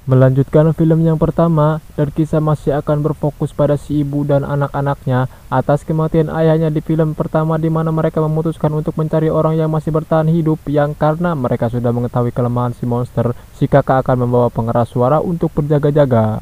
Melanjutkan film yang pertama, dan kisah masih akan berfokus pada si ibu dan anak-anaknya atas kematian ayahnya di film pertama, di mana mereka memutuskan untuk mencari orang yang masih bertahan hidup, yang karena mereka sudah mengetahui kelemahan si monster, si kakak akan membawa pengeras suara untuk berjaga-jaga.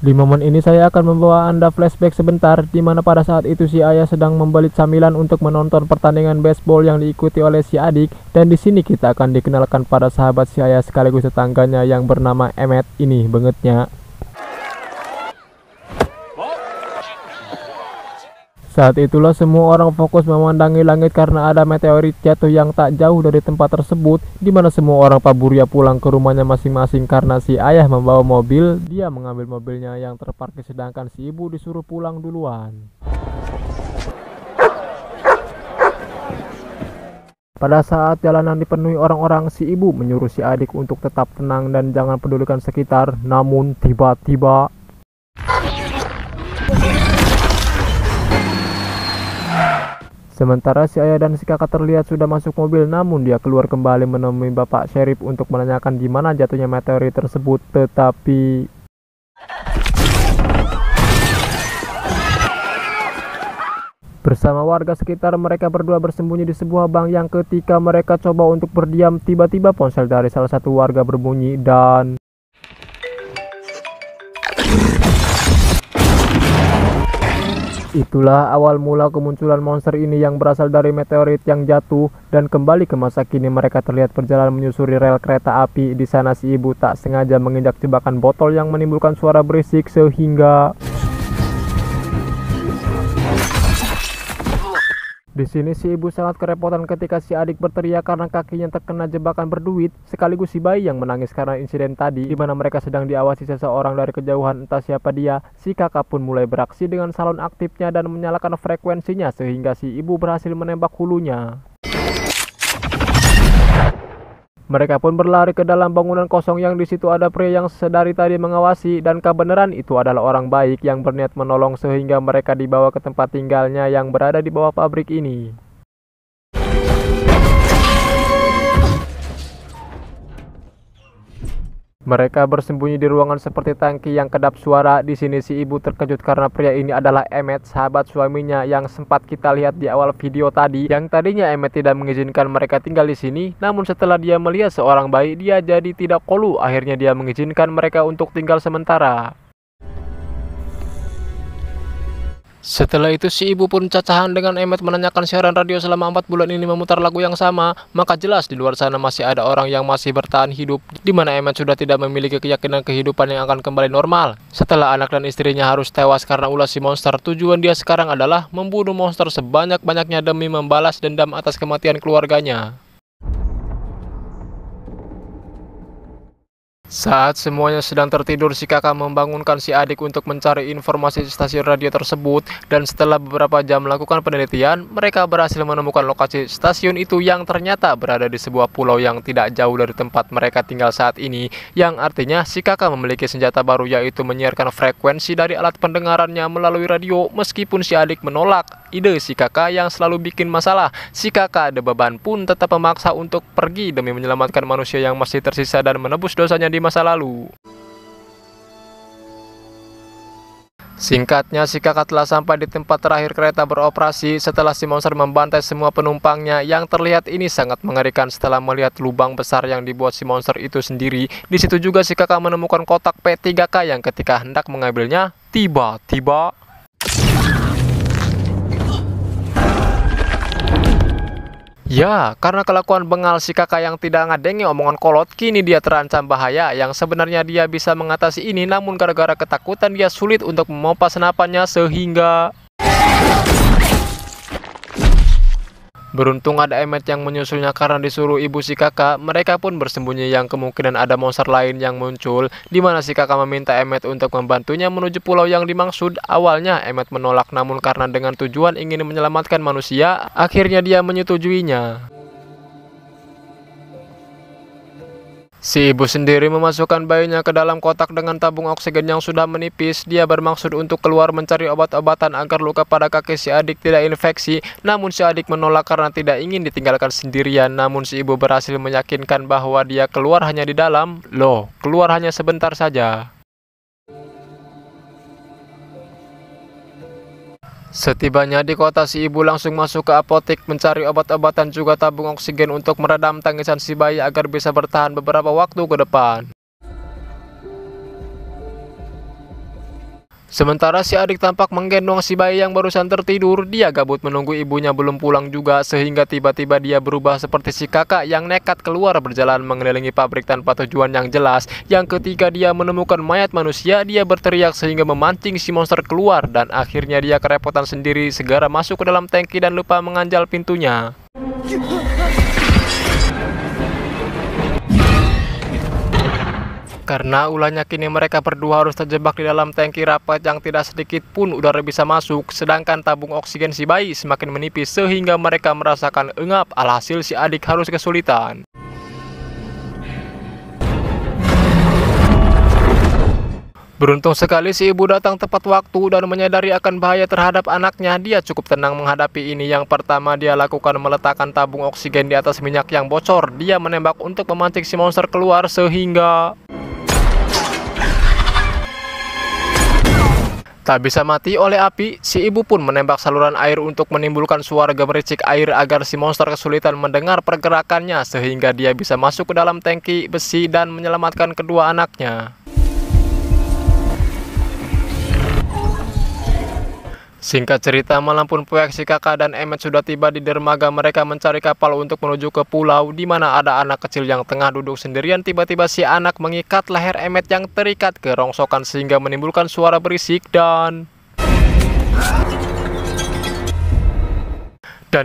Di momen ini saya akan membawa Anda flashback sebentar, di mana pada saat itu si ayah sedang membelit camilan untuk menonton pertandingan baseball yang diikuti oleh si adik, dan di sini kita akan dikenalkan pada sahabat si ayah sekaligus tetangganya yang bernama Emmett ini bangetnya. Saat itulah semua orang fokus memandangi langit karena ada meteorit jatuh yang tak jauh dari tempat tersebut, di mana semua orang Paburia pulang ke rumahnya masing-masing karena si ayah membawa mobil, dia mengambil mobilnya yang terparkir sedangkan si ibu disuruh pulang duluan. Pada saat jalanan dipenuhi orang-orang, si ibu menyuruh si adik untuk tetap tenang dan jangan pedulikan sekitar, namun tiba-tiba sementara si ayah dan si kakak terlihat sudah masuk mobil, namun dia keluar kembali menemui Bapak Sheriff untuk menanyakan di mana jatuhnya meteorit tersebut. Tetapi bersama warga sekitar, mereka berdua bersembunyi di sebuah bank yang ketika mereka coba untuk berdiam, tiba-tiba ponsel dari salah satu warga berbunyi dan itulah awal mula kemunculan monster ini yang berasal dari meteorit yang jatuh. Dan kembali ke masa kini, mereka terlihat berjalan menyusuri rel kereta api. Di sana si ibu tak sengaja menginjak jebakan botol yang menimbulkan suara berisik sehingga di sini si ibu sangat kerepotan ketika si adik berteriak karena kakinya terkena jebakan berduit, sekaligus si bayi yang menangis karena insiden tadi, di mana mereka sedang diawasi seseorang dari kejauhan entah siapa dia. Si kakak pun mulai beraksi dengan salon aktifnya dan menyalakan frekuensinya sehingga si ibu berhasil menembak hulunya. Mereka pun berlari ke dalam bangunan kosong yang di situ ada pria yang sedari tadi mengawasi, dan kebenaran itu adalah orang baik yang berniat menolong sehingga mereka dibawa ke tempat tinggalnya yang berada di bawah pabrik ini. Mereka bersembunyi di ruangan seperti tangki yang kedap suara. Di sini si ibu terkejut karena pria ini adalah Emmett, sahabat suaminya yang sempat kita lihat di awal video tadi. Yang tadinya Emmett tidak mengizinkan mereka tinggal di sini, namun setelah dia melihat seorang bayi, dia jadi tidak kolu. Akhirnya dia mengizinkan mereka untuk tinggal sementara. Setelah itu si ibu pun cacahan dengan Emmett menanyakan siaran radio selama 4 bulan ini memutar lagu yang sama, maka jelas di luar sana masih ada orang yang masih bertahan hidup, di mana Emmett sudah tidak memiliki keyakinan kehidupan yang akan kembali normal. Setelah anak dan istrinya harus tewas karena ulah si monster, tujuan dia sekarang adalah membunuh monster sebanyak-banyaknya demi membalas dendam atas kematian keluarganya. Saat semuanya sedang tertidur, si kakak membangunkan si adik untuk mencari informasi stasiun radio tersebut, dan setelah beberapa jam melakukan penelitian, mereka berhasil menemukan lokasi stasiun itu yang ternyata berada di sebuah pulau yang tidak jauh dari tempat mereka tinggal saat ini, yang artinya si kakak memiliki senjata baru, yaitu menyiarkan frekuensi dari alat pendengarannya melalui radio. Meskipun si adik menolak ide si kakak yang selalu bikin masalah, si kakak ada beban pun tetap memaksa untuk pergi demi menyelamatkan manusia yang masih tersisa dan menebus dosanya di masa lalu. Singkatnya, si kakak telah sampai di tempat terakhir kereta beroperasi setelah si monster membantai semua penumpangnya. Yang terlihat ini sangat mengerikan setelah melihat lubang besar yang dibuat si monster itu sendiri. Di situ juga si kakak menemukan kotak P3K yang ketika hendak mengambilnya, tiba-tiba ya, karena kelakuan bengal si kakak yang tidak ngadengi omongan kolot, kini dia terancam bahaya. Yang sebenarnya dia bisa mengatasi ini, namun gara-gara ketakutan dia sulit untuk memompa senapannya sehingga beruntung ada Emmett yang menyusulnya karena disuruh ibu si kakak. Mereka pun bersembunyi yang kemungkinan ada monster lain yang muncul, di mana si kakak meminta Emmett untuk membantunya menuju pulau yang dimaksud. Awalnya Emmett menolak, namun karena dengan tujuan ingin menyelamatkan manusia, akhirnya dia menyetujuinya. Si ibu sendiri memasukkan bayinya ke dalam kotak dengan tabung oksigen yang sudah menipis. Dia bermaksud untuk keluar mencari obat-obatan agar luka pada kaki si adik tidak infeksi. Namun si adik menolak karena tidak ingin ditinggalkan sendirian. Namun si ibu berhasil meyakinkan bahwa dia keluar hanya di dalam. Loh, keluar hanya sebentar saja. Setibanya di kota, si ibu langsung masuk ke apotek mencari obat-obatan juga tabung oksigen untuk meredam tangisan si bayi agar bisa bertahan beberapa waktu ke depan. Sementara si adik tampak menggendong si bayi yang barusan tertidur. Dia gabut menunggu ibunya belum pulang juga, sehingga tiba-tiba dia berubah seperti si kakak yang nekat keluar berjalan mengelilingi pabrik tanpa tujuan yang jelas. Yang ketika dia menemukan mayat manusia, dia berteriak sehingga memancing si monster keluar, dan akhirnya dia kerepotan sendiri segera masuk ke dalam tangki dan lupa menganjal pintunya. Karena ulahnya kini mereka berdua harus terjebak di dalam tangki rapat yang tidak sedikit pun udara bisa masuk, sedangkan tabung oksigen si bayi semakin menipis sehingga mereka merasakan engap. Alhasil si adik harus kesulitan. Beruntung sekali si ibu datang tepat waktu dan menyadari akan bahaya terhadap anaknya. Dia cukup tenang menghadapi ini. Yang pertama dia lakukan meletakkan tabung oksigen di atas minyak yang bocor. Dia menembak untuk memancing si monster keluar sehingga tak bisa mati oleh api. Si ibu pun menembak saluran air untuk menimbulkan suara gemericik air agar si monster kesulitan mendengar pergerakannya, sehingga dia bisa masuk ke dalam tangki besi dan menyelamatkan kedua anaknya. Singkat cerita, malam pun puek, si kakak dan Emmet sudah tiba di dermaga. Mereka mencari kapal untuk menuju ke pulau di mana ada anak kecil yang tengah duduk sendirian. Tiba-tiba si anak mengikat leher Emmet yang terikat ke rongsokan sehingga menimbulkan suara berisik dan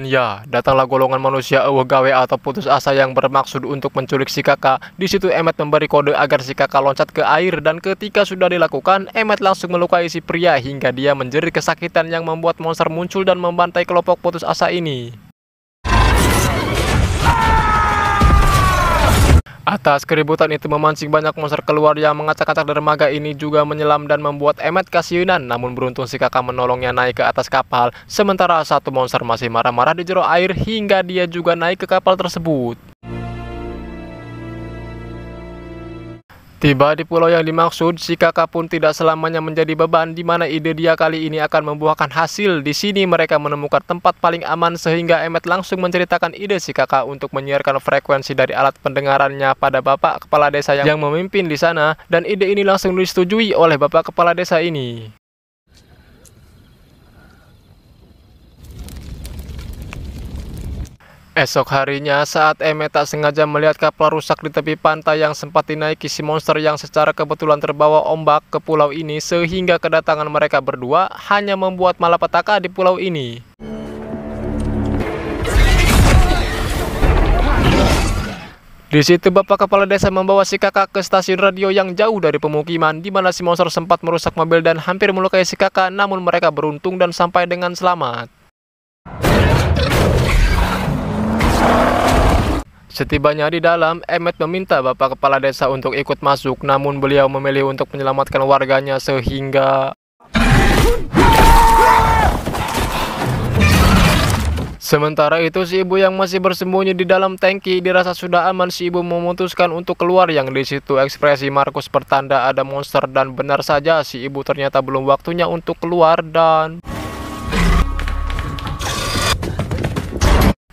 ya, datanglah golongan manusia eueuh gawe atau putus asa yang bermaksud untuk menculik si kakak. Di situ Emmet memberi kode agar si kakak loncat ke air, dan ketika sudah dilakukan, Emmet langsung melukai si pria hingga dia menjerit kesakitan yang membuat monster muncul dan membantai kelompok putus asa ini. Atas keributan itu memancing banyak monster keluar yang mengacak-acak dermaga ini juga menyelam dan membuat Emmet kasiunan. Namun beruntung si kakak menolongnya naik ke atas kapal. Sementara satu monster masih marah-marah di jero air hingga dia juga naik ke kapal tersebut. Tiba di pulau yang dimaksud, si kakak pun tidak selamanya menjadi beban, di mana ide dia kali ini akan membuahkan hasil. Di sini mereka menemukan tempat paling aman sehingga Emmet langsung menceritakan ide si kakak untuk menyiarkan frekuensi dari alat pendengarannya pada bapak kepala desa yang memimpin di sana, dan ide ini langsung disetujui oleh bapak kepala desa ini. Esok harinya, saat Emmet tak sengaja melihat kapal rusak di tepi pantai yang sempat dinaiki si monster yang secara kebetulan terbawa ombak ke pulau ini, sehingga kedatangan mereka berdua hanya membuat malapetaka di pulau ini. Di situ bapak kepala desa membawa si kakak ke stasiun radio yang jauh dari pemukiman, di mana si monster sempat merusak mobil dan hampir melukai si kakak, namun mereka beruntung dan sampai dengan selamat. Setibanya di dalam, Emmet meminta bapak kepala desa untuk ikut masuk, namun beliau memilih untuk menyelamatkan warganya sehingga sementara itu si ibu yang masih bersembunyi di dalam tangki dirasa sudah aman. Si ibu memutuskan untuk keluar, yang di situ ekspresi Markus pertanda ada monster, dan benar saja si ibu ternyata belum waktunya untuk keluar. Dan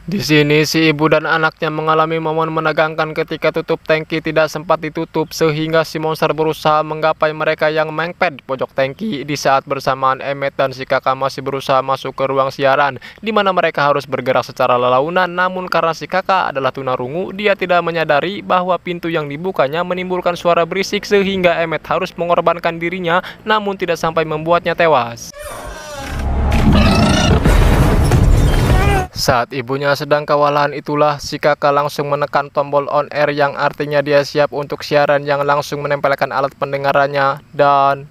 di sini si ibu dan anaknya mengalami momen menegangkan ketika tutup tangki tidak sempat ditutup, sehingga si monster berusaha menggapai mereka yang mengpet di pojok tangki. Di saat bersamaan Emmet dan si kakak masih berusaha masuk ke ruang siaran, di mana mereka harus bergerak secara lelaunan. Namun karena si kakak adalah tunarungu, dia tidak menyadari bahwa pintu yang dibukanya menimbulkan suara berisik sehingga Emmet harus mengorbankan dirinya, namun tidak sampai membuatnya tewas. Saat ibunya sedang kewalahan itulah si kakak langsung menekan tombol on air, yang artinya dia siap untuk siaran, yang langsung menempelkan alat pendengarannya dan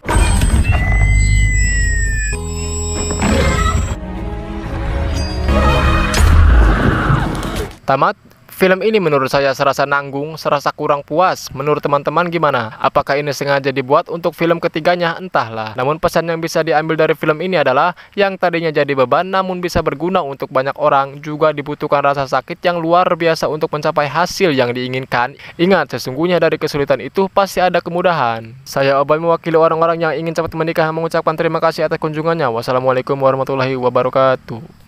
tamat Film ini menurut saya serasa nanggung, serasa kurang puas. Menurut teman-teman gimana? Apakah ini sengaja dibuat untuk film ketiganya? Entahlah. Namun pesan yang bisa diambil dari film ini adalah yang tadinya jadi beban namun bisa berguna untuk banyak orang, juga dibutuhkan rasa sakit yang luar biasa untuk mencapai hasil yang diinginkan. Ingat, sesungguhnya dari kesulitan itu pasti ada kemudahan. Saya Obay mewakili orang-orang yang ingin cepat menikah mengucapkan terima kasih atas kunjungannya. Wassalamualaikum warahmatullahi wabarakatuh.